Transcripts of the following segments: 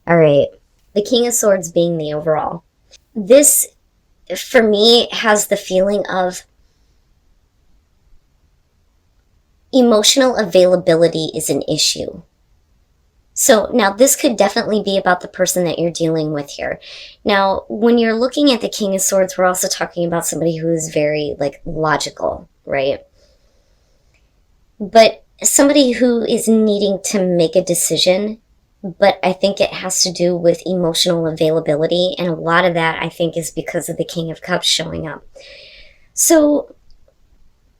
All right. The King of Swords being the overall. This, for me, has the feeling of emotional availability is an issue. So now this could definitely be about the person that you're dealing with here. Now, when you're looking at the King of Swords, we're also talking about somebody who is very, like, logical, right? But somebody who is needing to make a decision, but I think it has to do with emotional availability, and a lot of that, I think, is because of the King of Cups showing up. So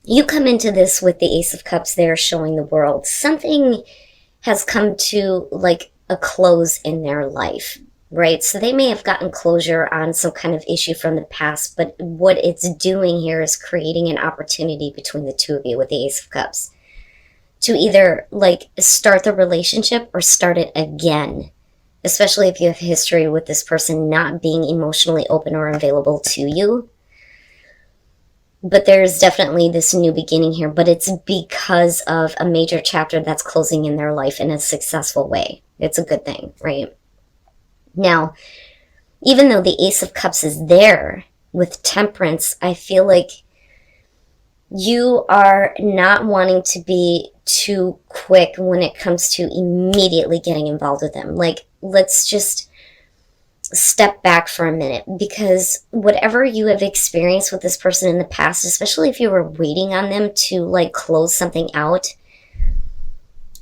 you come into this with the Ace of Cups there showing the world. Something has come to, like, a close in their life, right? So they may have gotten closure on some kind of issue from the past, but what it's doing here is creating an opportunity between the two of you with the Ace of Cups to either, like, start the relationship or start it again, especially if you have history with this person not being emotionally open or available to you. But there's definitely this new beginning here, but it's because of a major chapter that's closing in their life in a successful way. It's a good thing, right? Now, even though the Ace of Cups is there with Temperance, I feel like you are not wanting to be too quick when it comes to immediately getting involved with them. Like, let's just step back for a minute, because whatever you have experienced with this person in the past, especially if you were waiting on them to, like, close something out,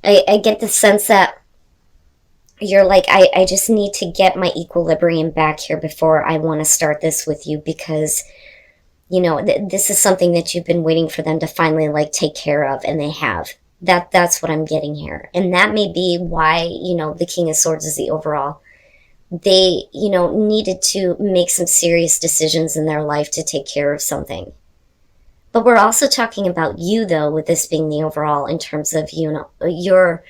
I get the sense that you're like, I just need to get my equilibrium back here before I want to start this with you, because, you know, this is something that you've been waiting for them to finally, like, take care of, and they have. That's what I'm getting here. And that may be why, you know, the King of Swords is the overall. They, you know, needed to make some serious decisions in their life to take care of something. But we're also talking about you, though, with this being the overall, in terms of, you know, your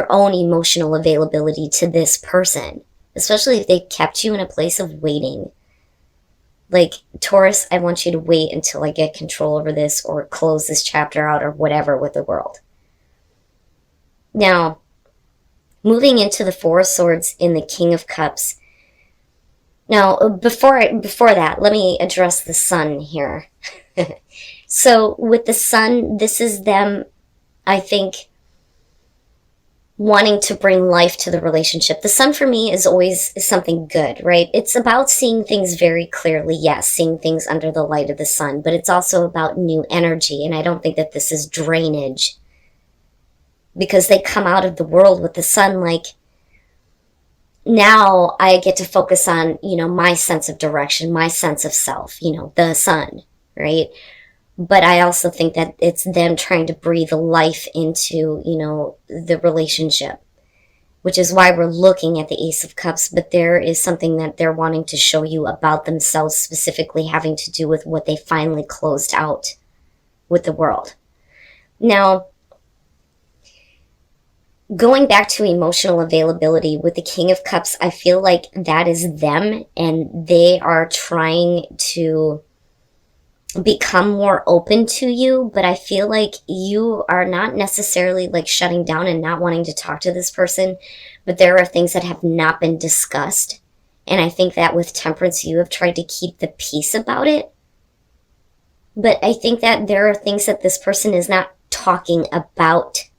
own emotional availability to this person, especially if they kept you in a place of waiting. Like, Taurus, I want you to wait until I get control over this or close this chapter out or whatever with the world. Now, moving into the Four of Swords in the King of Cups. Now, before that, let me address the Sun here. So, with the Sun, this is them, I think, wanting to bring life to the relationship. The Sun, for me, is always something good, right? It's about seeing things very clearly, yes, seeing things under the light of the sun, but it's also about new energy, and I don't think that this is drainage, because they come out of the world with the sun, like, now I get to focus on, you know, my sense of direction, my sense of self, you know, the sun, right? But I also think that it's them trying to breathe life into, you know, the relationship, which is why we're looking at the Ace of Cups, but there is something that they're wanting to show you about themselves, specifically having to do with what they finally closed out with the world. Now, going back to emotional availability with the King of Cups, I feel like that is them, and they are trying to become more open to you, but I feel like you are not necessarily, like, shutting down and not wanting to talk to this person, but there are things that have not been discussed, and I think that with Temperance, you have tried to keep the peace about it, but I think that there are things that this person is not talking about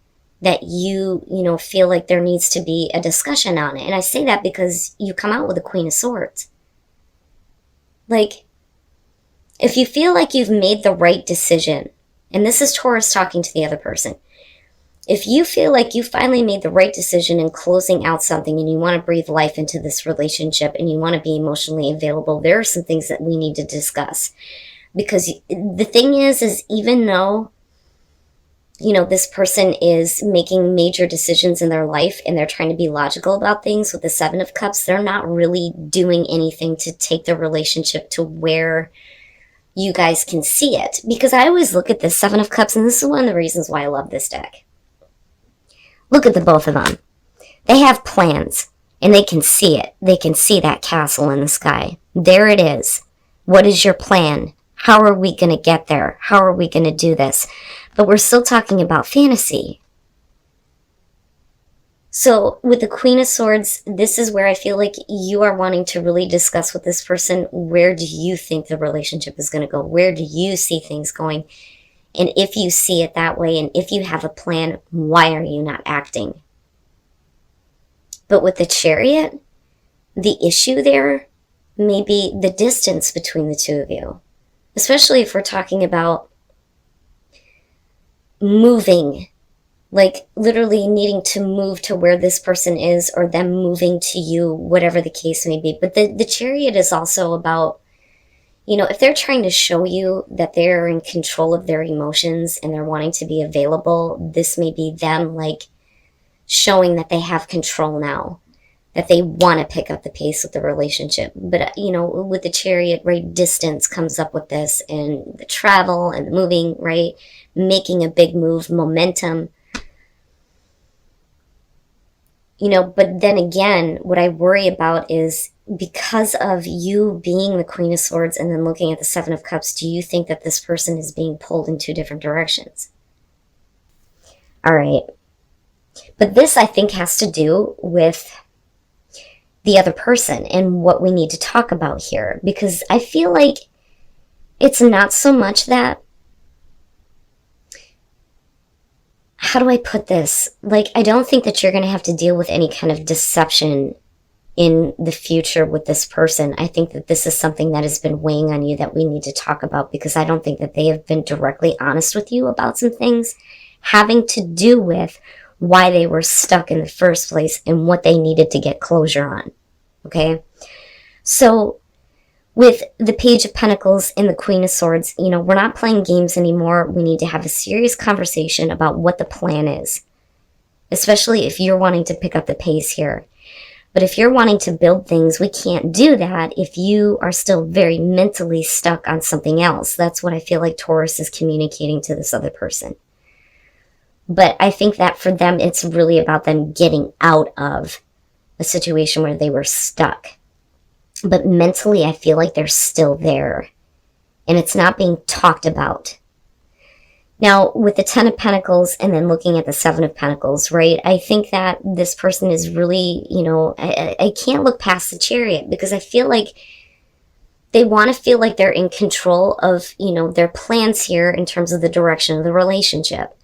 that you know, feel like there needs to be a discussion on it. And I say that because you come out with a Queen of Swords. Like, if you feel like you've made the right decision, and this is Taurus talking to the other person, if you feel like you finally made the right decision in closing out something and you want to breathe life into this relationship and you want to be emotionally available, there are some things that we need to discuss. Because the thing is even though, you know, this person is making major decisions in their life and they're trying to be logical about things with the Seven of Cups, they're not really doing anything to take the relationship to where you guys can see it. Because I always look at this Seven of Cups, and this is one of the reasons why I love this deck. Look at the both of them. They have plans, and they can see it. They can see that castle in the sky. There it is. What is your plan? How are we going to get there? How are we going to do this? But we're still talking about fantasy. So with the Queen of Swords, this is where I feel like you are wanting to really discuss with this person, where do you think the relationship is going to go? Where do you see things going? And if you see it that way, and if you have a plan, why are you not acting? But with the Chariot, the issue there may be the distance between the two of you. Especially if we're talking about moving, like literally needing to move to where this person is, or them moving to you, whatever the case may be. But the Chariot is also about, you know, if they're trying to show you that they're in control of their emotions and they're wanting to be available, this may be them like showing that they have control now, that they want to pick up the pace with the relationship. But, you know, with the Chariot, right, distance comes up with this, and the travel and the moving, right, making a big move, momentum. You know, but then again, what I worry about is, because of you being the Queen of Swords and then looking at the Seven of Cups, do you think that this person is being pulled in two different directions? All right. But this, I think, has to do with the other person and what we need to talk about here. Because I feel like it's not so much that, how do I put this? Like, I don't think that you're going to have to deal with any kind of deception in the future with this person. I think that this is something that has been weighing on you that we need to talk about, because I don't think that they have been directly honest with you about some things having to do with why they were stuck in the first place and what they needed to get closure on. Okay? So with the Page of Pentacles and the Queen of Swords, you know, we're not playing games anymore. We need to have a serious conversation about what the plan is, especially if you're wanting to pick up the pace here. But if you're wanting to build things, we can't do that if you are still very mentally stuck on something else. That's what I feel like Taurus is communicating to this other person. But I think that for them, it's really about them getting out of a situation where they were stuck. But mentally, I feel like they're still there, and it's not being talked about. Now, with the Ten of Pentacles and then looking at the Seven of Pentacles, right, I think that this person is really, you know, I can't look past the Chariot, because I feel like they want to feel like they're in control of, you know, their plans here in terms of the direction of the relationship.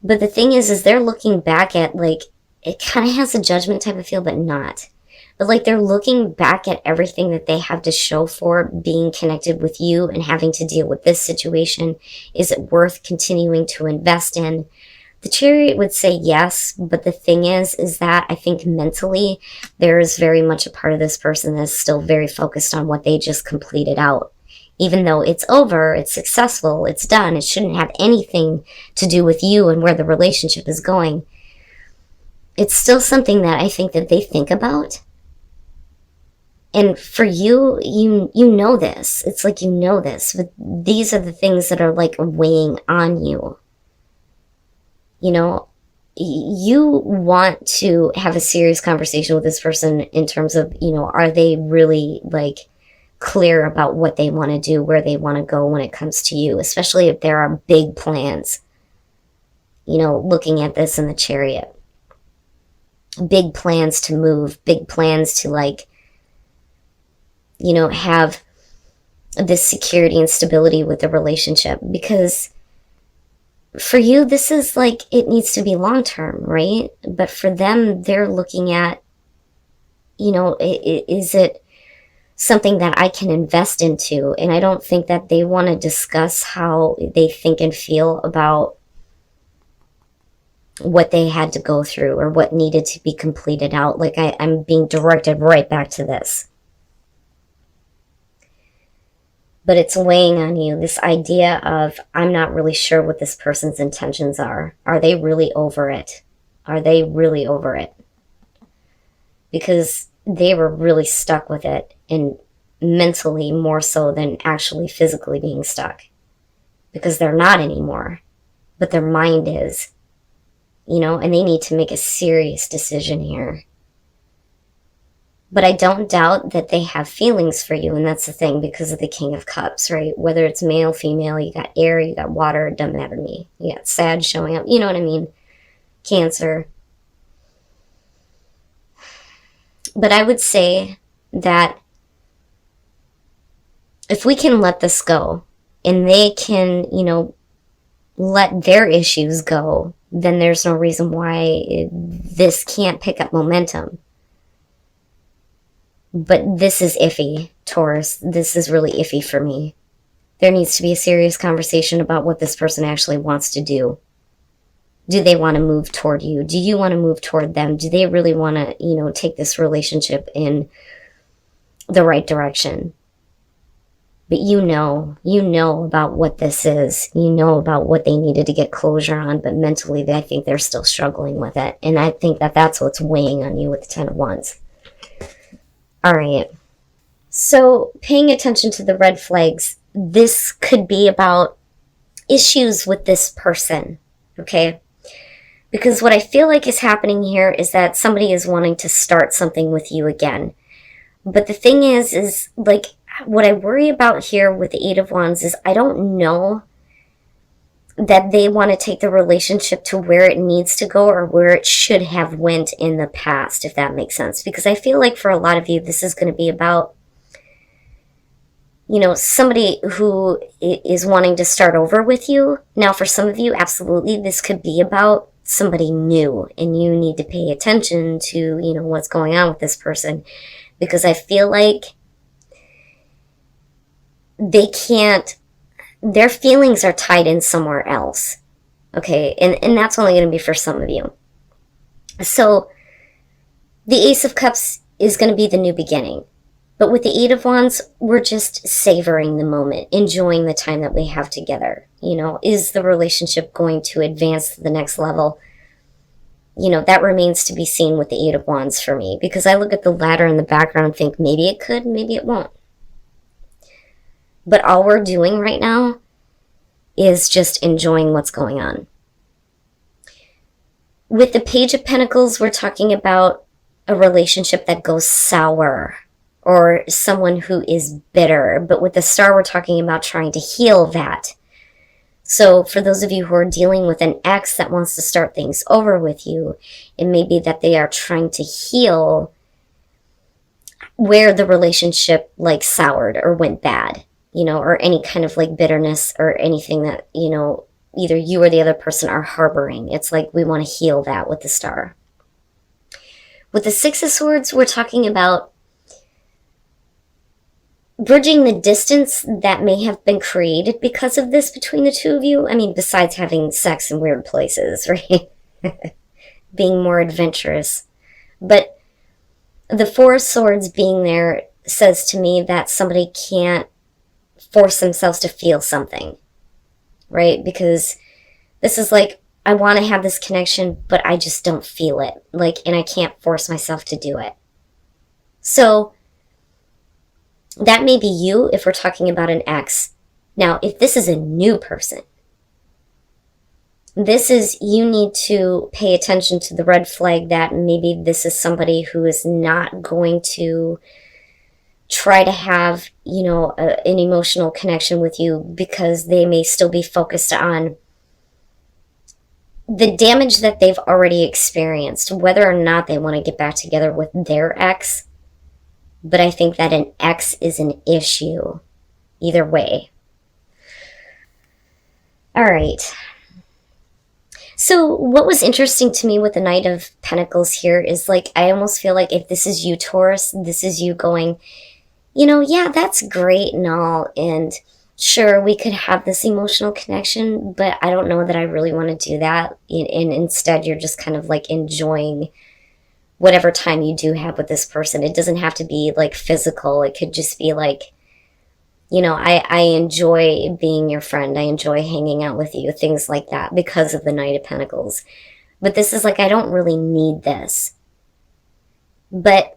But the thing is they're looking back at, like, it kind of has a judgment type of feel, but not. But like, they're looking back at everything that they have to show for being connected with you and having to deal with this situation. Is it worth continuing to invest in? The Chariot would say yes, but the thing is that I think mentally there is very much a part of this person that's still very focused on what they just completed out. Even though it's over, it's successful, it's done, it shouldn't have anything to do with you and where the relationship is going. It's still something that I think that they think about. And for you, you know this. It's like you know this. But these are the things that are like weighing on you. You know, you want to have a serious conversation with this person in terms of, you know, are they really like clear about what they want to do, where they want to go when it comes to you, especially if there are big plans. You know, looking at this in the Chariot. Big plans to move, big plans to like, you know, have this security and stability with the relationship. Because for you, this is like, it needs to be long-term, right? But for them, they're looking at, you know, is it something that I can invest into? And I don't think that they want to discuss how they think and feel about what they had to go through or what needed to be completed out. Like, I'm being directed right back to this. But it's weighing on you, this idea of, I'm not really sure what this person's intentions are. Are they really over it? Are they really over it? Because they were really stuck with it, and mentally more so than actually physically being stuck. Because they're not anymore, but their mind is, you know, and they need to make a serious decision here. But I don't doubt that they have feelings for you, and that's the thing, because of the King of Cups, right? Whether it's male, female, you got air, you got water, it doesn't matter to me. You got Sag showing up, you know what I mean? Cancer. But I would say that if we can let this go and they can, let their issues go, then there's no reason why this can't pick up momentum. But this is iffy, Taurus. This is really iffy for me. There needs to be a serious conversation about what this person actually wants to do. Do they want to move toward you? Do you want to move toward them? Do they really want to, take this relationship in the right direction? But you know about what this is. You know about what they needed to get closure on, but mentally I think they're still struggling with it. And I think that that's what's weighing on you with the Ten of Wands. All right. So paying attention to the red flags, this could be about issues with this person, okay? Because what I feel like is happening here is that somebody is wanting to start something with you again. But the thing is like, what I worry about here with the Eight of Wands is I don't know that they want to take the relationship to where it needs to go or where it should have went in the past, if that makes sense. Because I feel like for a lot of you, this is going to be about, somebody who is wanting to start over with you. Now, for some of you, absolutely, this could be about somebody new, and you need to pay attention to, what's going on with this person. Because I feel like their feelings are tied in somewhere else. Okay, and that's only going to be for some of you. So, the Ace of Cups is going to be the new beginning. But with the Eight of Wands, we're just savoring the moment, enjoying the time that we have together. Is the relationship going to advance to the next level? That remains to be seen with the Eight of Wands for me. Because I look at the ladder in the background and think, maybe it could, maybe it won't. But all we're doing right now is just enjoying what's going on. With the Page of Pentacles, we're talking about a relationship that goes sour or someone who is bitter. But with the Star, we're talking about trying to heal that. So for those of you who are dealing with an ex that wants to start things over with you, it may be that they are trying to heal where the relationship soured or went bad. Or any kind of bitterness or anything that, either you or the other person are harboring. It's like we want to heal that with the Star. With the Six of Swords, we're talking about bridging the distance that may have been created because of this between the two of you. I mean, besides having sex in weird places, right? Being more adventurous. But the Four of Swords being there says to me that somebody can't force themselves to feel something, right? Because this is I want to have this connection, but I just don't feel it. And I can't force myself to do it. So that may be you if we're talking about an ex. Now, if this is a new person, this is, you need to pay attention to the red flag that maybe this is somebody who is not going to try to have, an emotional connection with you because they may still be focused on the damage that they've already experienced, whether or not they want to get back together with their ex. But I think that an ex is an issue either way. All right. So what was interesting to me with the Knight of Pentacles here is I almost feel like if this is you, Taurus, this is you going, yeah, that's great and all, and sure, we could have this emotional connection, but I don't know that I really want to do that. And instead, you're just kind of enjoying whatever time you do have with this person. It doesn't have to be physical. It could just be I enjoy being your friend. I enjoy hanging out with you, things like that because of the Knight of Pentacles. But this is I don't really need this. But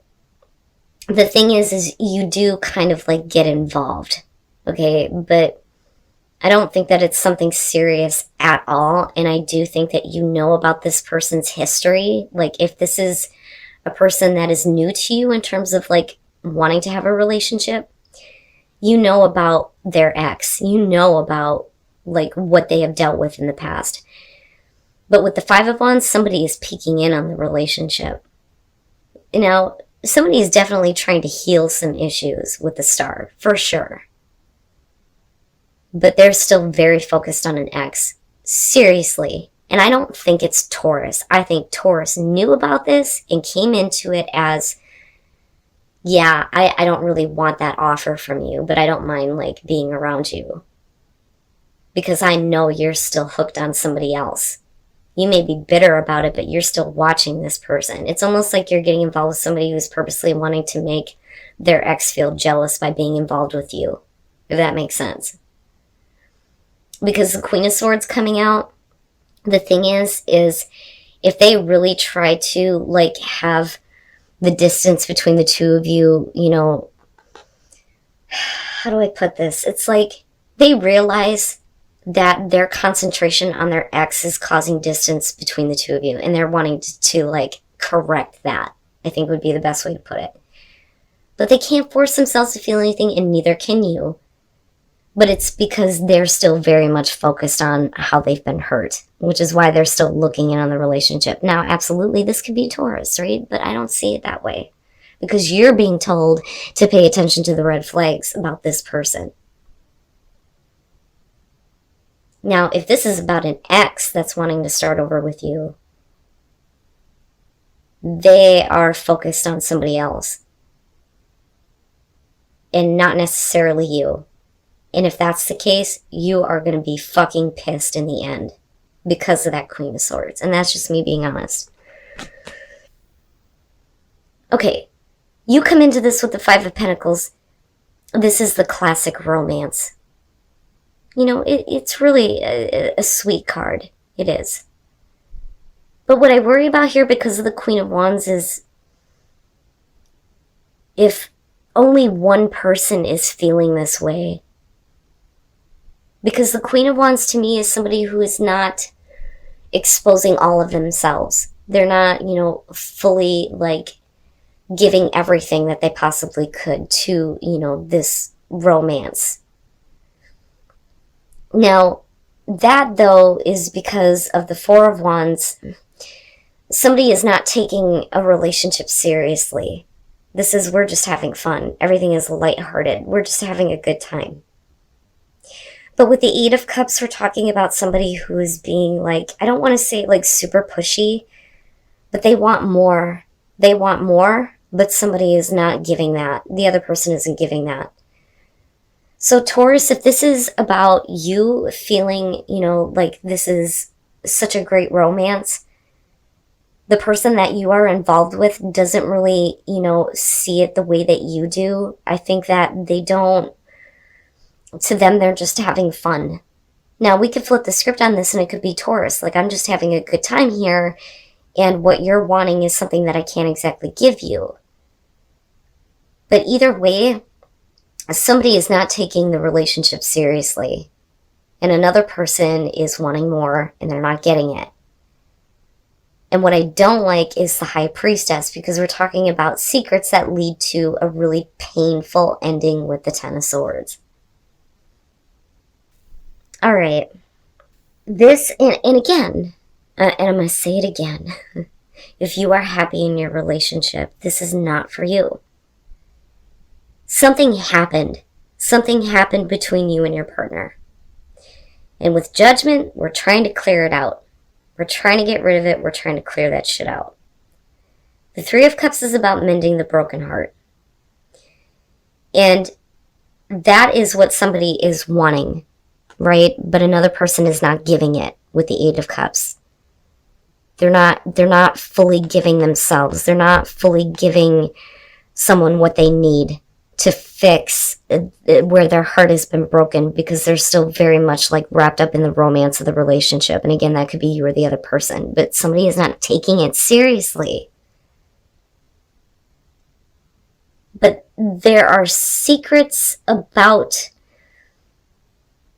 the thing is you do kind of get involved, okay? But I don't think that it's something serious at all. And I do think that you know about this person's history. If this is a person that is new to you in terms of wanting to have a relationship, you know about their ex. You know about what they have dealt with in the past. But with the Five of Wands, somebody is peeking in on the relationship. somebody is definitely trying to heal some issues with the star, for sure. But they're still very focused on an ex. Seriously. And I don't think it's Taurus. I think Taurus knew about this and came into it as, yeah, I don't really want that offer from you, but I don't mind, like, being around you. Because I know you're still hooked on somebody else. You may be bitter about it, but you're still watching this person. It's almost like you're getting involved with somebody who's purposely wanting to make their ex feel jealous by being involved with you. If that makes sense. Because the Queen of Swords coming out, the thing is if they really try to, like, have the distance between the two of you, you know, how do I put this? It's like they realize that their concentration on their ex is causing distance between the two of you, and they're wanting to like, correct that, I think would be the best way to put it. But they can't force themselves to feel anything, and neither can you. But it's because they're still very much focused on how they've been hurt, which is why they're still looking in on the relationship. Now, absolutely, this could be Taurus, right? But I don't see it that way. Because you're being told to pay attention to the red flags about this person. Now, if this is about an ex that's wanting to start over with you, they are focused on somebody else. And not necessarily you. And if that's the case, you are going to be fucking pissed in the end. Because of that Queen of Swords. And that's just me being honest. Okay. You come into this with the Five of Pentacles. This is the classic romance. You know, it's really a sweet card. It is. But what I worry about here because of the Queen of Wands is if only one person is feeling this way. Because the Queen of Wands to me is somebody who is not exposing all of themselves. They're not, you know, fully, like, giving everything that they possibly could to, you know, this romance. Now, that, though, is because of the Four of Wands. Somebody is not taking a relationship seriously. This is, we're just having fun. Everything is lighthearted. We're just having a good time. But with the Eight of Cups, we're talking about somebody who is being, like, I don't want to say, like, super pushy, but they want more. They want more, but somebody is not giving that. The other person isn't giving that. So Taurus, if this is about you feeling, you know, like this is such a great romance, the person that you are involved with doesn't really, you know, see it the way that you do. I think that they don't, to them, they're just having fun. Now, we could flip the script on this and it could be Taurus. Like, I'm just having a good time here, and what you're wanting is something that I can't exactly give you. But either way, somebody is not taking the relationship seriously, and another person is wanting more and they're not getting it. And what I don't like is the High Priestess, because we're talking about secrets that lead to a really painful ending with the Ten of Swords. All right. This, and again, and I'm going to say it again, if you are happy in your relationship, this is not for you. Something happened. Something happened between you and your partner. And with Judgment, we're trying to clear it out. We're trying to get rid of it. We're trying to clear that shit out. The Three of Cups is about mending the broken heart. And that is what somebody is wanting, right? But another person is not giving it with the Eight of Cups. They're not fully giving themselves. They're not fully giving someone what they need to fix where their heart has been broken, because they're still very much like wrapped up in the romance of the relationship. And again, that could be you or the other person, but somebody is not taking it seriously. But there are secrets about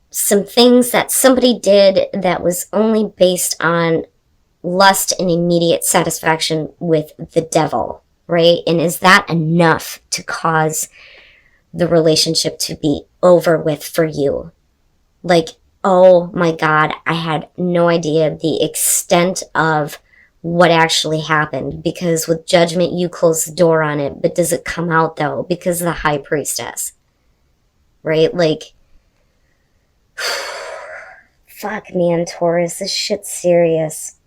some things that somebody did that was only based on lust and immediate satisfaction with the devil, right? And is that enough to cause the relationship to be over with for you? Like, oh my God, I had no idea the extent of what actually happened, because with Judgment you close the door on it, but does it come out though? Because of the High Priestess, right? Like, fuck, man, Taurus, this shit's serious.